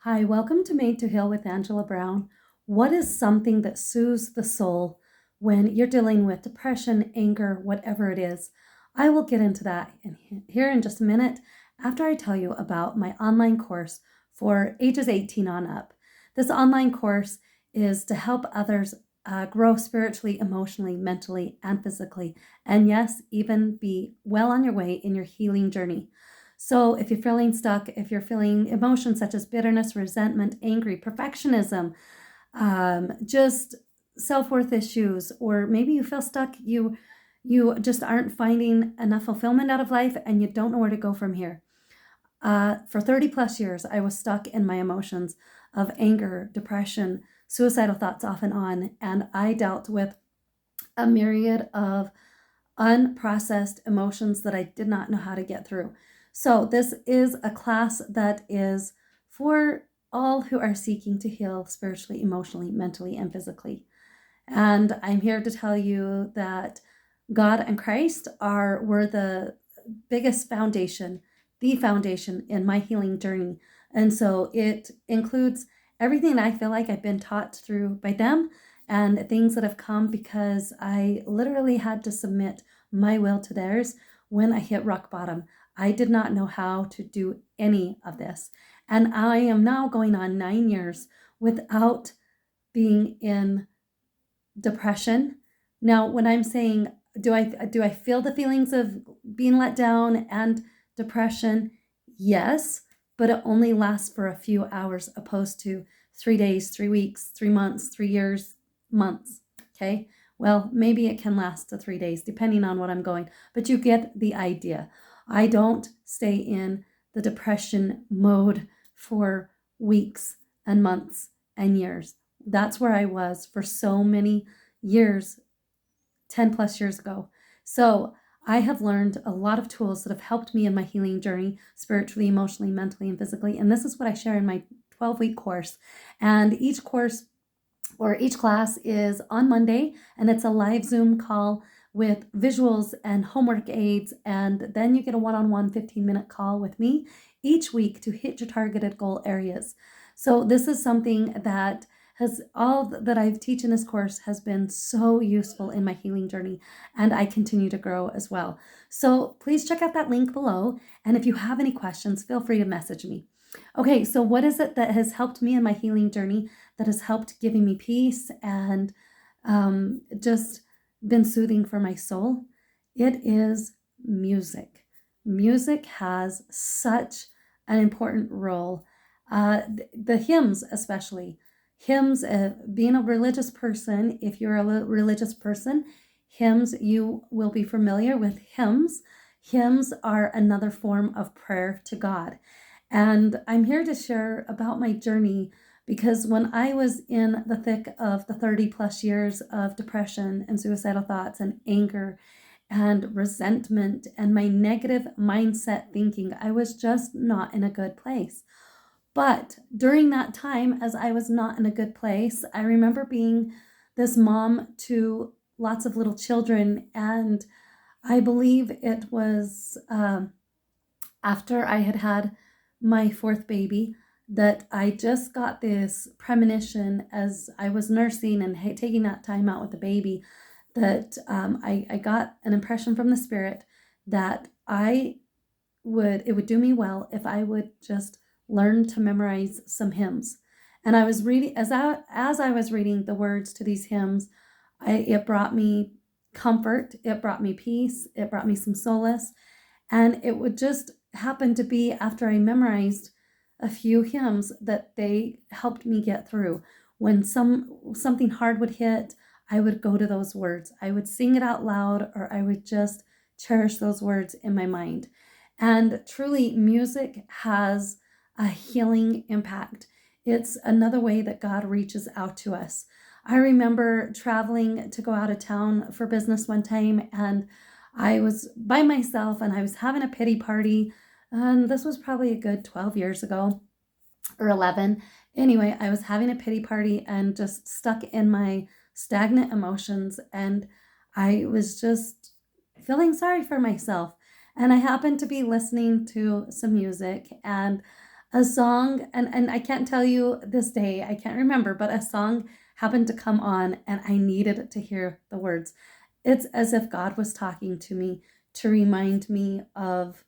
Hi, welcome to Made to Heal with Angela Brown. What is something that soothes the soul when you're dealing with depression, anger, whatever it is? I will get into that here in just a minute after I tell you about my online course for ages 18 on up. This online course is to help others grow spiritually, emotionally, mentally, and physically, and yes, even be well on your way in your healing journey. So if you're feeling stuck, if you're feeling emotions such as bitterness, resentment, angry, perfectionism, just self-worth issues, or maybe you feel stuck, you just aren't finding enough fulfillment out of life and you don't know where to go from here. For 30 plus years, I was stuck in my emotions of anger, depression, suicidal thoughts off and on, and I dealt with a myriad of unprocessed emotions that I did not know how to get through. So, this is a class that is for all who are seeking to heal spiritually, emotionally, mentally, and physically. And I'm here to tell you that God and Christ were the biggest foundation, the foundation in my healing journey. And so it includes everything I feel like I've been taught through by them and things that have come because I literally had to submit my will to theirs when I hit rock bottom. I did not know how to do any of this. And I am now going on 9 years without being in depression. Now, when I'm saying, do I feel the feelings of being let down and depression? Yes, but it only lasts for a few hours opposed to 3 days, 3 weeks, 3 months, 3 years, months. Okay? Well, maybe it can last to 3 days depending on what I'm going, but you get the idea. I don't stay in the depression mode for weeks and months and years. That's where I was for so many years, 10 plus years ago. So I have learned a lot of tools that have helped me in my healing journey, spiritually, emotionally, mentally, and physically. And this is what I share in my 12-week course. And each course or each class is on Monday, and it's a live Zoom call with visuals and homework aids. And then you get a one-on-one 15-minute call with me each week to hit your targeted goal areas. So this is something that has all that I've teach in this course has been so useful in my healing journey, and I continue to grow as well. So please check out that link below. And if you have any questions, feel free to message me. Okay, so what is it that has helped me in my healing journey, that has helped giving me peace and just been soothing for my soul? It is music. Music has such an important role. The hymns, especially. Hymns, being a religious person, if you're a religious person, hymns, you will be familiar with hymns. Hymns are another form of prayer to God. And I'm here to share about my journey because when I was in the thick of the 30 plus years of depression and suicidal thoughts and anger and resentment and my negative mindset thinking, I was just not in a good place. But during that time, as I was not in a good place, I remember being this mom to lots of little children. And I believe it was after I had had my fourth baby that I just got this premonition as I was nursing and taking that time out with the baby that I got an impression from the Spirit that it would do me well if I would just learn to memorize some hymns. And I was reading as I was reading the words to these hymns, it brought me comfort, it brought me peace, it brought me some solace, and it would just happen to be after I memorized a few hymns that they helped me get through. When something hard would hit, I would go to those words. I would sing it out loud, or I would just cherish those words in my mind. And truly, music has a healing impact. It's another way that God reaches out to us. I remember traveling to go out of town for business one time, and I was by myself and I was having a pity party. And this was probably a good 12 years ago or 11. Anyway, I was having a pity party and just stuck in my stagnant emotions. And I was just feeling sorry for myself. And I happened to be listening to some music. And A song, and I can't tell you this day, I can't remember, but a song happened to come on and I needed to hear the words. It's as if God was talking to me to remind me of,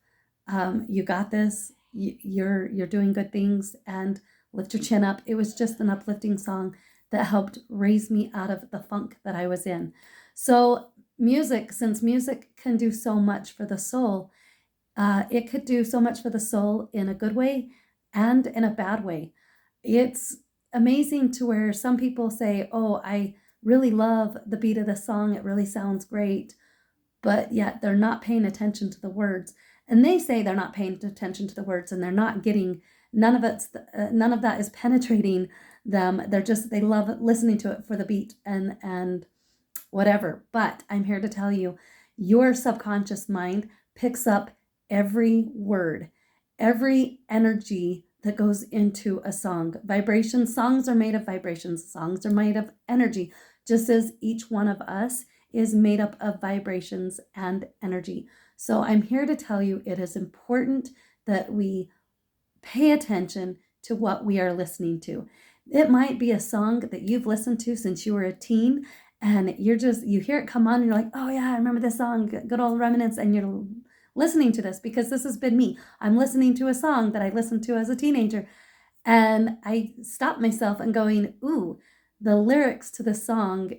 you got this, you're doing good things, and lift your chin up. It was just an uplifting song that helped raise me out of the funk that I was in. So music, since music can do so much for the soul, it could do so much for the soul in a good way and in a bad way. It's amazing to where some people say, oh, I really love the beat of the song, it really sounds great, but yet they're not paying attention to the words. And they say they're not paying attention to the words and they're not getting, none of that is penetrating them. They love listening to it for the beat and whatever. But I'm here to tell you, your subconscious mind picks up every word, every energy that goes into a song. Vibrations, songs are made of vibrations, songs are made of energy, just as each one of us is made up of vibrations and energy. So I'm here to tell you it is important that we pay attention to what we are listening to. It might be a song that you've listened to since you were a teen, and you hear it come on and you're like, oh yeah, I remember this song, good old reminiscence, and you're listening to this because this has been me. I'm listening to a song that I listened to as a teenager, and I stop myself and going, ooh, the lyrics to the song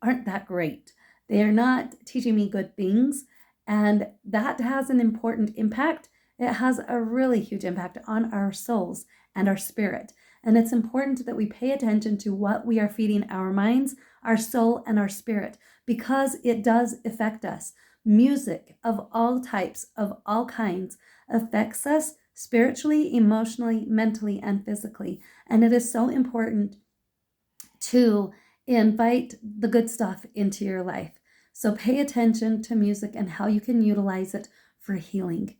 aren't that great. They are not teaching me good things, and that has an important impact. It has a really huge impact on our souls and our spirit. And it's important that we pay attention to what we are feeding our minds, our soul, and our spirit, because it does affect us. Music of all types, of all kinds, affects us spiritually, emotionally, mentally, and physically. And it is so important to invite the good stuff into your life. So pay attention to music and how you can utilize it for healing.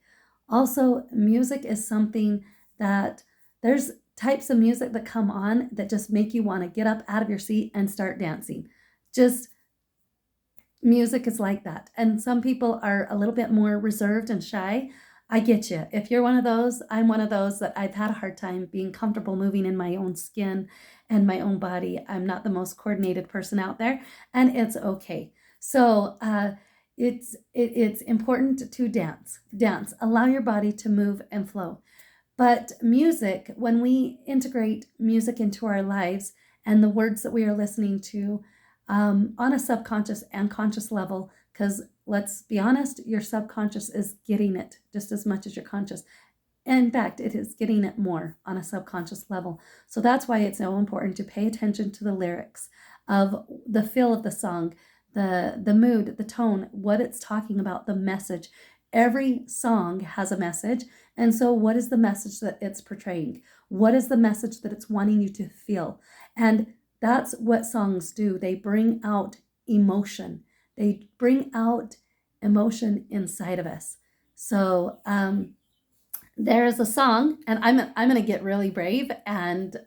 Also, music is something that there's types of music that come on that just make you want to get up out of your seat and start dancing. Just music is like that. And some people are a little bit more reserved and shy. I get you. If you're one of those, I'm one of those that I've had a hard time being comfortable moving in my own skin and my own body. I'm not the most coordinated person out there, and it's okay. So it's important to dance. Dance. Allow your body to move and flow. But music, when we integrate music into our lives and the words that we are listening to on a subconscious and conscious level, because let's be honest, your subconscious is getting it just as much as your conscious. In fact, it is getting it more on a subconscious level. So that's why it's so important to pay attention to the lyrics, of the feel of the song, the mood, the tone, what it's talking about, the message. Every song has a message. And so what is the message that it's portraying? What is the message that it's wanting you to feel? And that's what songs do. They bring out emotion. They bring out emotion inside of us. So there is a song, and I'm going to get really brave and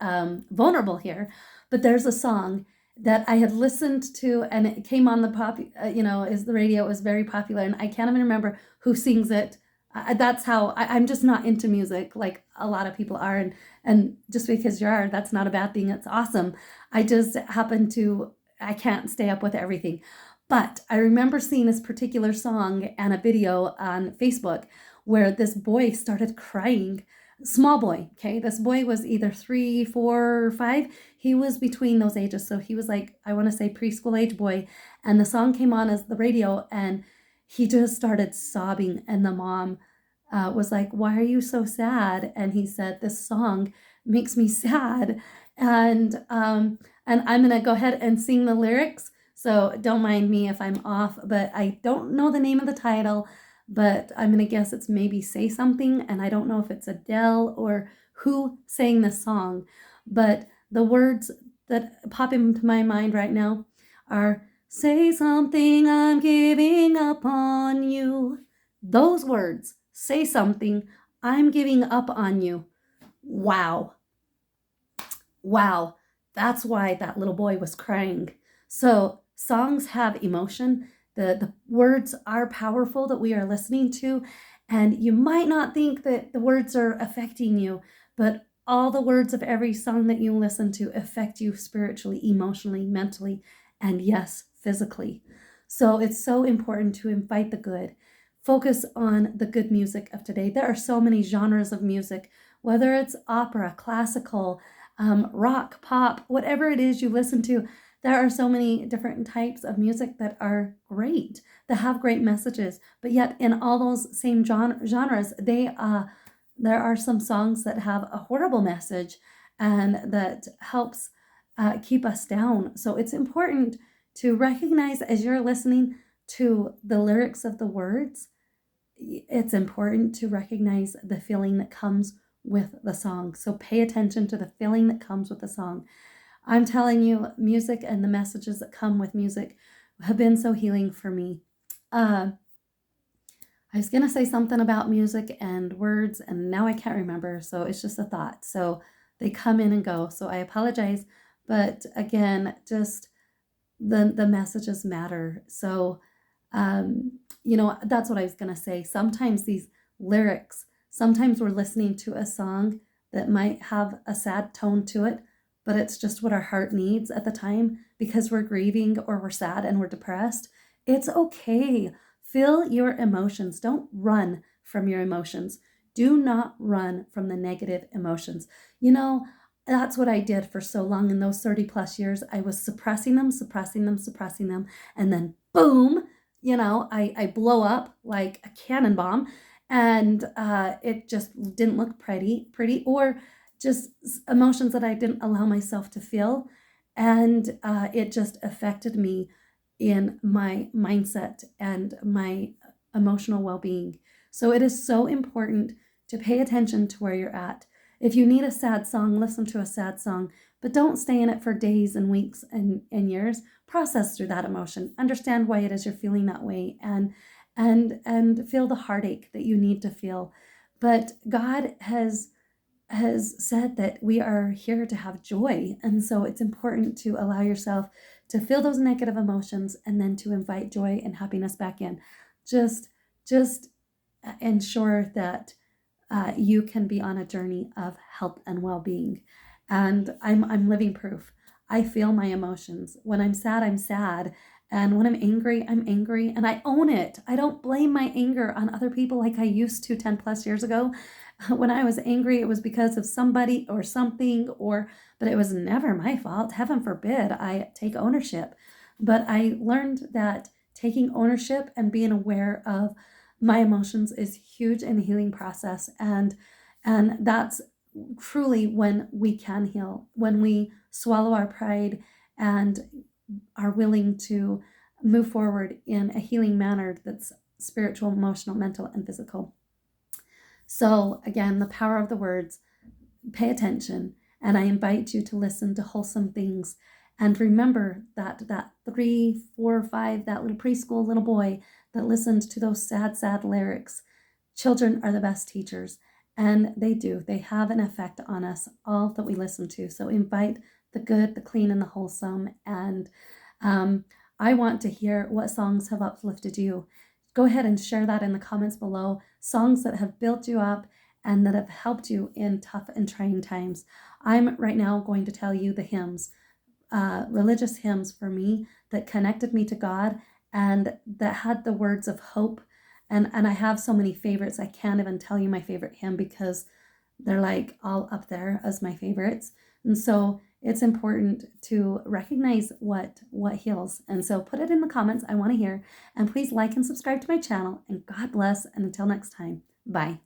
vulnerable here, but there's a song that I had listened to, and it came on the is the radio. It was very popular, and I can't even remember who sings it. That's how I'm just not into music like a lot of people are, and just because you are, that's not a bad thing. It's awesome. I just I can't stay up with everything. But I remember seeing this particular song and a video on Facebook where this boy started crying. Small boy, okay? This boy was either 3, 4, or 5. He was between those ages. So he was like, I want to say preschool age boy. And the song came on as the radio and he just started sobbing. And the mom was like, why are you so sad? And he said, this song makes me sad. And I'm going to go ahead and sing the lyrics. So don't mind me if I'm off, but I don't know the name of the title, but I'm going to guess it's maybe Say Something. And I don't know if it's Adele or who sang the song, but the words that pop into my mind right now are, say something, I'm giving up on you. Those words, say something, I'm giving up on you. Wow. Wow. That's why that little boy was crying. So songs have emotion. The words are powerful that we are listening to. And you might not think that the words are affecting you, but all the words of every song that you listen to affect you spiritually, emotionally, mentally, and yes, physically. So it's so important to invite the good. Focus on the good music of today. There are so many genres of music, whether it's opera, classical, rock, pop, whatever it is you listen to. There are so many different types of music that are great, that have great messages. But yet, in all those same genres, there are some songs that have a horrible message and that helps keep us down. So it's important to recognize as you're listening to the lyrics of the words, it's important to recognize the feeling that comes with the song. So pay attention to the feeling that comes with the song. I'm telling you, music and the messages that come with music have been so healing for me. I was going to say something about music and words, and now I can't remember. So it's just a thought. So they come in and go. So I apologize. But again, just the messages matter. So, that's what I was going to say. Sometimes these lyrics, sometimes we're listening to a song that might have a sad tone to it, but it's just what our heart needs at the time because we're grieving or we're sad and we're depressed. It's okay. Feel your emotions. Don't run from your emotions. Do not run from the negative emotions. That's what I did for so long in those 30 plus years. I was suppressing them, and then boom, I blow up like a cannon bomb, and it just didn't look pretty, or just emotions that I didn't allow myself to feel, and it just affected me in my mindset and my emotional well-being. So it is so important to pay attention to where you're at. If you need a sad song, listen to a sad song, but don't stay in it for days and weeks and years. Process through that emotion. Understand why it is you're feeling that way, and feel the heartache that you need to feel. But God has said that we are here to have joy, and so it's important to allow yourself to feel those negative emotions and then to invite joy and happiness back in. Just ensure that you can be on a journey of health and well-being. And I'm living proof. I feel my emotions. When I'm sad, I'm sad. And when I'm angry, and I own it. I don't blame my anger on other people like I used to 10 plus years ago. When I was angry, it was because of somebody or something, but it was never my fault. Heaven forbid I take ownership. But I learned that taking ownership and being aware of my emotions is huge in the healing process, and that's truly when we can heal, when we swallow our pride and are willing to move forward in a healing manner that's spiritual, emotional, mental, and physical. So again, the power of the words. Pay attention, and I invite you to listen to wholesome things. And remember that 3, 4, 5, that little preschool little boy that listened to those sad lyrics. Children are the best teachers, and they have an effect on us, all that we listen to. So invite the good, the clean, and the wholesome. And I want to hear what songs have uplifted you. Go ahead and share that in the comments below. Songs that have built you up and that have helped you in tough and trying times. I'm right now going to tell you the hymns, religious hymns for me that connected me to God and that had the words of hope. And I have so many favorites. I can't even tell you my favorite hymn because they're like all up there as my favorites. And so it's important to recognize what heals. And so put it in the comments. I want to hear. And please like and subscribe to my channel. And God bless. And until next time, bye.